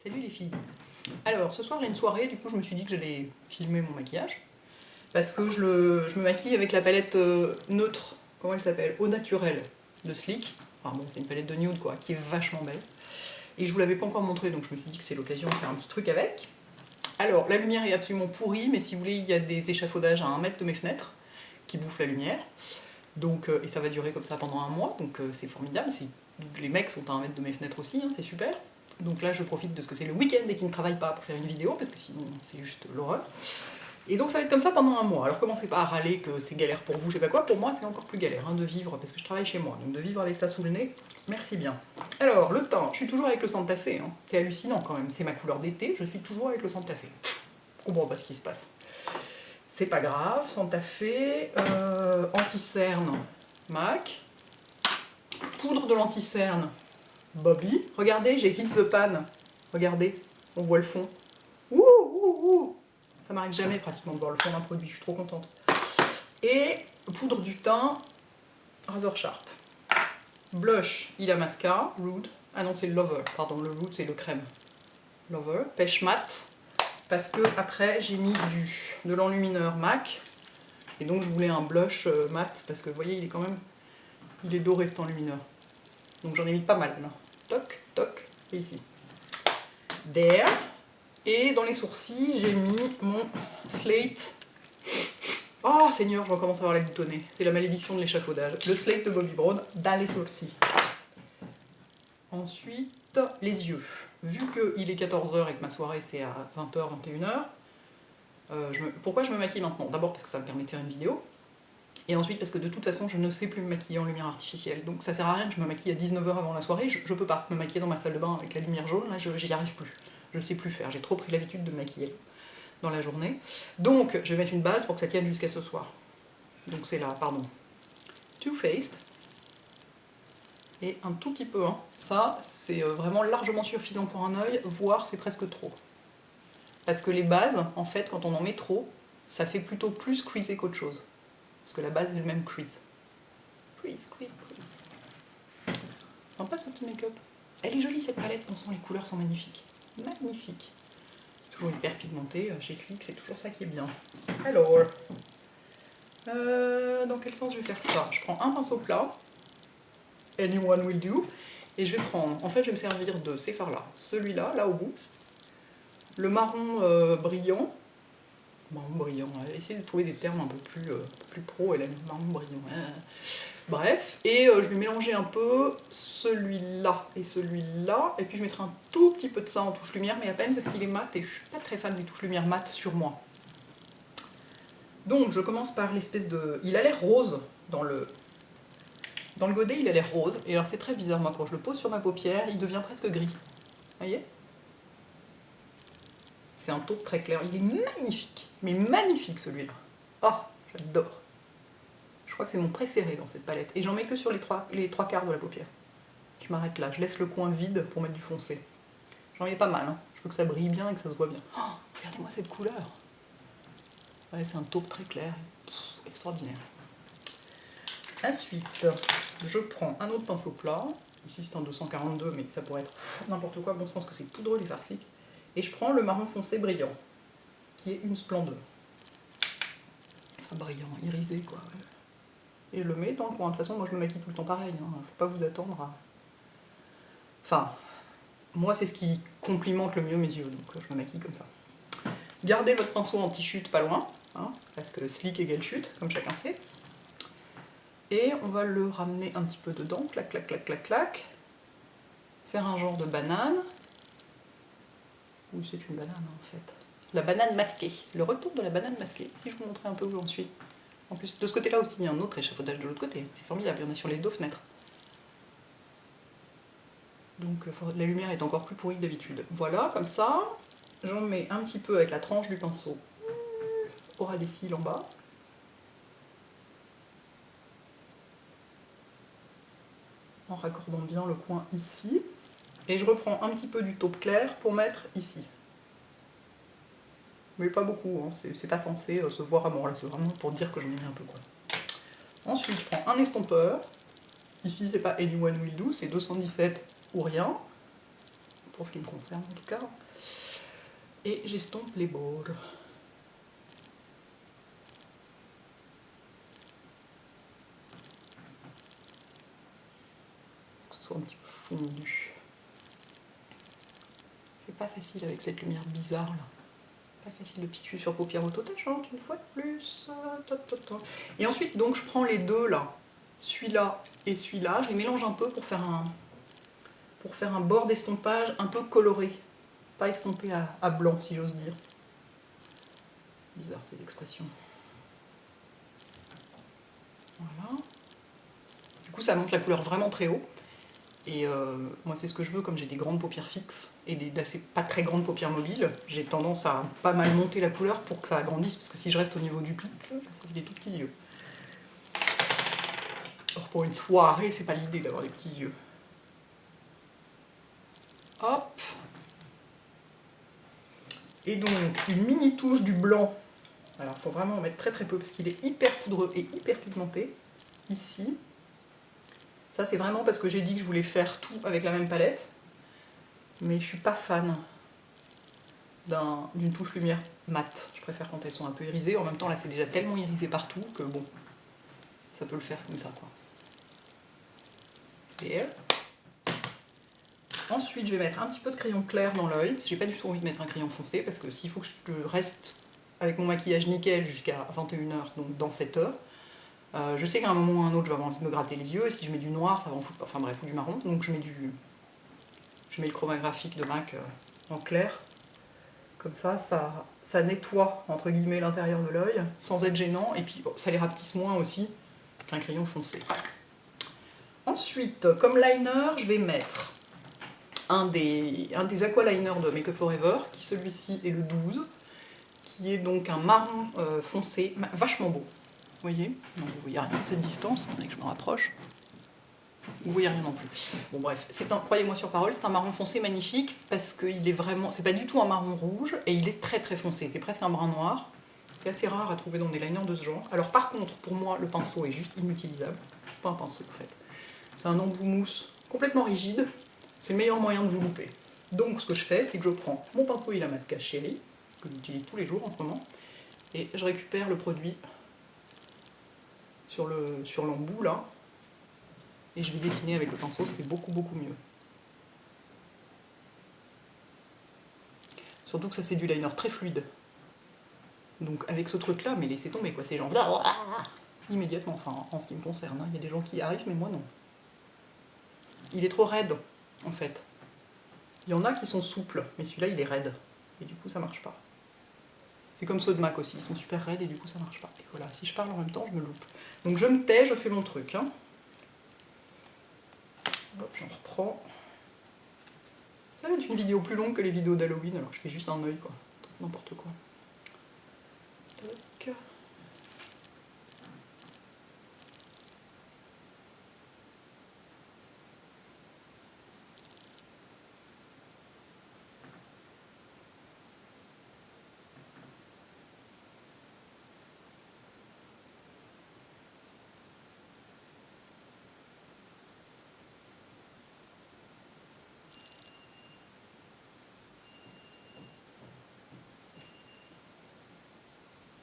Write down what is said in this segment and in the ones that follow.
Salut les filles. Alors ce soir j'ai une soirée, du coup je me suis dit que j'allais filmer mon maquillage. Parce que je me maquille avec la palette neutre, comment elle s'appelle, Au Naturel de Sleek. Enfin bon, c'est une palette de nude quoi, qui est vachement belle. Et je vous l'avais pas encore montré, donc je me suis dit que c'est l'occasion de faire un petit truc avec. Alors la lumière est absolument pourrie, mais si vous voulez, il y a des échafaudages à 1 mètre de mes fenêtres qui bouffent la lumière. Donc, et ça va durer comme ça pendant un mois, donc c'est formidable. Donc, les mecs sont à 1 mètre de mes fenêtres aussi, hein, c'est super. Donc là, je profite de ce que c'est le week-end et qu'ils ne travaillent pas pour faire une vidéo, parce que sinon, c'est juste l'horreur. Et donc, ça va être comme ça pendant un mois. Alors, commencez pas à râler que c'est galère pour vous, je sais pas quoi. Pour moi, c'est encore plus galère hein, de vivre, parce que je travaille chez moi. Donc, de vivre avec ça sous le nez, merci bien. Alors, le teint, je suis toujours avec le Santa Fe. Hein. C'est hallucinant quand même. C'est ma couleur d'été, je suis toujours avec le Santa Fe. Je comprends pas ce qui se passe. C'est pas grave, Santa Fe, anti-cerne, MAC, poudre de l'anti-cerne, Bobby. Regardez, j'ai hit the pan. Regardez, on voit le fond. Ouh, ouh, ouh. Ça m'arrive jamais pratiquement de voir le fond d'un produit, je suis trop contente. Et poudre du teint, Razor Sharp. Blush, Illamasqua, Rude. Ah non, c'est le Lover, pardon, le Rude c'est le crème. Lover, pêche mat. Parce que après j'ai mis de l'enlumineur MAC. Et donc je voulais un blush mat, parce que vous voyez, il est quand même... Il est doré cet enlumineur. Donc j'en ai mis pas mal là. Toc, toc, et ici. There. Et dans les sourcils, j'ai mis mon Slate. Oh Seigneur, je recommence à avoir la boutonnée. C'est la malédiction de l'échafaudage. Le Slate de Bobbi Brown dans les sourcils. Ensuite, les yeux. Vu qu'il est 14h et que ma soirée c'est à 20h, 21h, pourquoi je me maquille maintenant? D'abord parce que ça me permet de faire une vidéo. Et ensuite parce que de toute façon je ne sais plus me maquiller en lumière artificielle. Donc ça sert à rien que je me maquille à 19h avant la soirée, je peux pas me maquiller dans ma salle de bain avec la lumière jaune, là j'y arrive plus. Je ne sais plus faire, j'ai trop pris l'habitude de me maquiller dans la journée. Donc je vais mettre une base pour que ça tienne jusqu'à ce soir. Donc c'est là, pardon, Too Faced. Et un tout petit peu, hein. Ça c'est vraiment largement suffisant pour un œil, voire c'est presque trop. Parce que les bases, en fait, quand on en met trop, ça fait plutôt plus creaser qu'autre chose. Parce que la base est le même crease. Crease, crease, crease. Sympa ce petit make-up. Elle est jolie cette palette, bon sang, les couleurs sont magnifiques. Magnifiques. Toujours hyper pigmentée, chez Sleek, c'est toujours ça qui est bien. Alors, dans quel sens je vais faire ça? Je prends un pinceau plat, anyone will do, et je vais prendre, en fait je vais me servir de ces fards là, celui-là, là au bout, le marron brillant, essayez de trouver des termes un peu plus pro, et la marron brillant. Bref, et je vais mélanger un peu celui-là et celui-là, et puis je mettrai un tout petit peu de ça en touche lumière, mais à peine parce qu'il est mat et je suis pas très fan des touches lumière mat sur moi. Donc je commence par l'espèce de... Il a l'air rose dans le godet, il a l'air rose, et alors c'est très bizarre, moi quand je le pose sur ma paupière, il devient presque gris. Vous voyez? C'est un taupe très clair, il est magnifique, mais magnifique celui-là. Ah, j'adore. Je crois que c'est mon préféré dans cette palette. Et j'en mets que sur les trois quarts de la paupière. Je m'arrête là, je laisse le coin vide pour mettre du foncé. J'en mets pas mal, hein. Je veux que ça brille bien et que ça se voit bien. Oh, regardez-moi cette couleur. Ouais, c'est un taupe très clair. Pff, extraordinaire. Ensuite, je prends un autre pinceau plat. Ici c'est un 242, mais ça pourrait être n'importe quoi, bon sens que c'est poudreux les fards Sleek. Et je prends le marron foncé brillant, qui est une splendeur. Enfin, brillant, irisé quoi. Et je le mets dans le coin. De toute façon, moi je me maquille tout le temps pareil. Hein. Faut pas vous attendre à... Enfin, moi c'est ce qui complimente le mieux mes yeux, donc je me maquille comme ça. Gardez votre pinceau anti-chute pas loin, hein, parce que Sleek égale chute, comme chacun sait. Et on va le ramener un petit peu dedans, clac, clac, clac, clac, clac. Faire un genre de banane. Oui, c'est une banane en fait. La banane masquée, le retour de la banane masquée. Si je vous montrais un peu où j'en suis. En plus, de ce côté-là aussi, il y a un autre échafaudage de l'autre côté. C'est formidable, il y en a sur les deux fenêtres. Donc la lumière est encore plus pourrie que d'habitude. Voilà, comme ça, j'en mets un petit peu avec la tranche du pinceau au ras des cils en bas. En raccordant bien le coin ici. Et je reprends un petit peu du taupe clair pour mettre ici. Mais pas beaucoup, hein. C'est pas censé se voir à mort, là c'est vraiment pour dire que j'en ai mis un peu quoi. Ensuite je prends un estompeur. Ici c'est pas Anyone Will Do, c'est 217 ou rien. pour ce qui me concerne en tout cas. Et j'estompe les bords. Que ce soit un petit peu fondu. C'est pas facile avec cette lumière bizarre là. Pas facile de piquer sur paupières auto-tâchantes une fois de plus. Et ensuite donc je prends les deux là, celui-là et celui-là, je les mélange un peu pour faire un bord d'estompage un peu coloré. Pas estompé à blanc si j'ose dire. Bizarre ces expressions. Voilà. Du coup ça monte la couleur vraiment très haut. Et moi c'est ce que je veux, comme j'ai des grandes paupières fixes et d'assez pas très grandes paupières mobiles, j'ai tendance à pas mal monter la couleur pour que ça agrandisse, parce que si je reste au niveau du pli, ça fait des tout petits yeux. Or pour une soirée, c'est pas l'idée d'avoir des petits yeux. Hop. Et donc une mini touche du blanc. Alors il faut vraiment en mettre très très peu parce qu'il est hyper poudreux et hyper pigmenté. Ici. Ça c'est vraiment parce que j'ai dit que je voulais faire tout avec la même palette. Mais je suis pas fan d'une touche lumière mate. Je préfère quand elles sont un peu irisées. En même temps là c'est déjà tellement irisé partout que bon, ça peut le faire comme ça quoi. Et ensuite je vais mettre un petit peu de crayon clair dans l'œil. J'ai pas du tout envie de mettre un crayon foncé parce que s'il faut que je reste avec mon maquillage nickel jusqu'à 21h, donc dans 7 heures, je sais qu'à un moment ou à un autre je vais avoir envie de me gratter les yeux, et si je mets du noir ça va en foutre, enfin bref, ou du marron, donc je mets le chromographique de MAC en clair. Comme ça nettoie entre guillemets l'intérieur de l'œil sans être gênant, et puis ça les rapetisse moins aussi qu'un crayon foncé. Ensuite, comme liner, je vais mettre un des aqualiners de Make Up For Ever, qui celui-ci est le 12, qui est donc un marron foncé, vachement beau. Vous voyez? Non, vous voyez rien de cette distance, attendez que je me rapproche. Vous voyez rien non plus. Bon bref, croyez-moi sur parole, c'est un marron foncé magnifique parce qu'il est vraiment, c'est pas du tout un marron rouge et il est très très foncé, c'est presque un brun noir. C'est assez rare à trouver dans des liners de ce genre. Alors par contre, pour moi, le pinceau est juste inutilisable. C'est pas un pinceau en fait. C'est un embout mousse complètement rigide. C'est le meilleur moyen de vous louper. Donc ce que je fais, c'est que je prends mon pinceau Illamasqua Chéri, que j'utilise tous les jours en ce moment, et je récupère le produit sur l'embout là, et je vais dessiner avec le pinceau, c'est beaucoup beaucoup mieux. Surtout que ça c'est du liner très fluide. Donc avec ce truc là, mais laissez tomber quoi, ces gens immédiatement, enfin en ce qui me concerne, hein. Il y a des gens qui y arrivent mais moi non. Il est trop raide en fait. Il y en a qui sont souples, mais celui-là il est raide, et du coup ça marche pas. C'est comme ceux de MAC aussi, ils sont super raides et du coup ça marche pas. Et voilà, si je parle en même temps, je me loupe. Donc je me tais, je fais mon truc. Hein. Hop, j'en reprends. Ça va être une vidéo plus longue que les vidéos d'Halloween, alors je fais juste un œil quoi. N'importe quoi. Toc.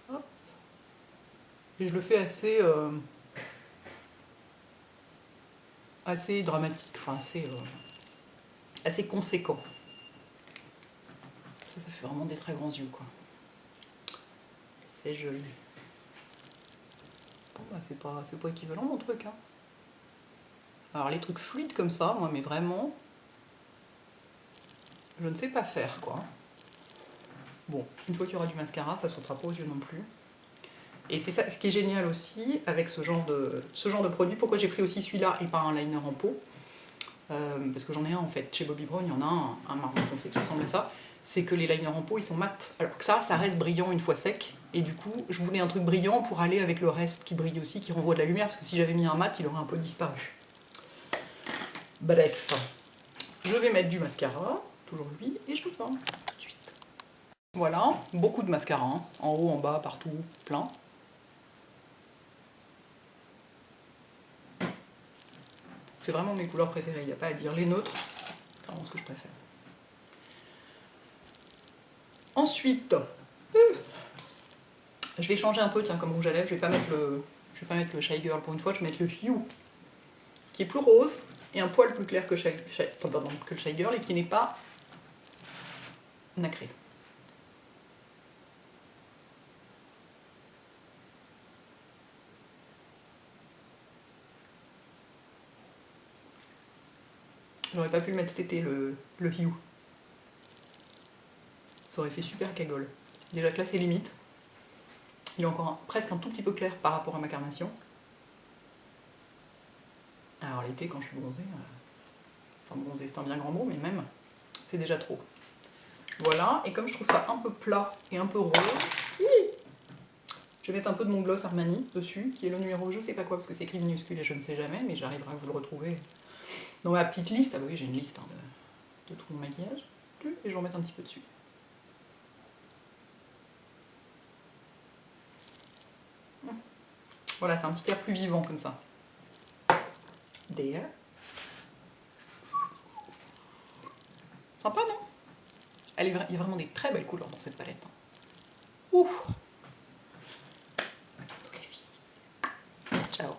Hop. Et je le fais assez dramatique, enfin assez conséquent. Ça fait vraiment des très grands yeux quoi. C'est joli. Bon, bah, c'est pas équivalent mon truc. Hein. Alors les trucs fluides comme ça, moi mais vraiment, je ne sais pas faire quoi. Bon, une fois qu'il y aura du mascara, ça ne sautera pas aux yeux non plus. Et c'est ça ce qui est génial aussi avec ce genre de produit. Pourquoi j'ai pris aussi celui-là et pas un liner en peau, parce que j'en ai un en fait. Chez Bobbi Brown, il y en a un marron foncé qui ressemble à ça. C'est que les liners en peau, ils sont mat. Alors que ça reste brillant une fois sec. Et du coup, je voulais un truc brillant pour aller avec le reste qui brille aussi, qui renvoie de la lumière. Parce que si j'avais mis un mat, il aurait un peu disparu. Bref. Je vais mettre du mascara, toujours lui, et je le peins tout de suite. Voilà, beaucoup de mascara, hein. En haut, en bas, partout, plein. C'est vraiment mes couleurs préférées, il n'y a pas à dire. Les neutres, c'est vraiment ce que je préfère. Ensuite, je vais changer un peu, tiens, comme rouge à lèvres, je vais pas mettre le Shy Girl pour une fois, je vais mettre le Hue, qui est plus rose et un poil plus clair que le Shy Girl et qui n'est pas nacré. J'aurais pas pu le mettre cet été, le Hue. Ça aurait fait super cagole. Déjà que là c'est limite. Il est encore presque un tout petit peu clair par rapport à ma carnation. Alors l'été quand je suis bronzée, enfin bronzée c'est un bien grand mot, mais même, c'est déjà trop. Voilà, et comme je trouve ça un peu plat et un peu rose, je vais mettre un peu de mon gloss Armani dessus, qui est le numéro je sais pas quoi, parce que c'est écrit minuscule et je ne sais jamais, mais j'arriverai à vous le retrouver dans ma petite liste. Ah bah oui, j'ai une liste hein, de tout mon maquillage. Et je vais en mettre un petit peu dessus. Voilà, c'est un petit air plus vivant comme ça. There. Sympa, non? Il y a vraiment des très belles couleurs dans cette palette. Ouh. Ciao.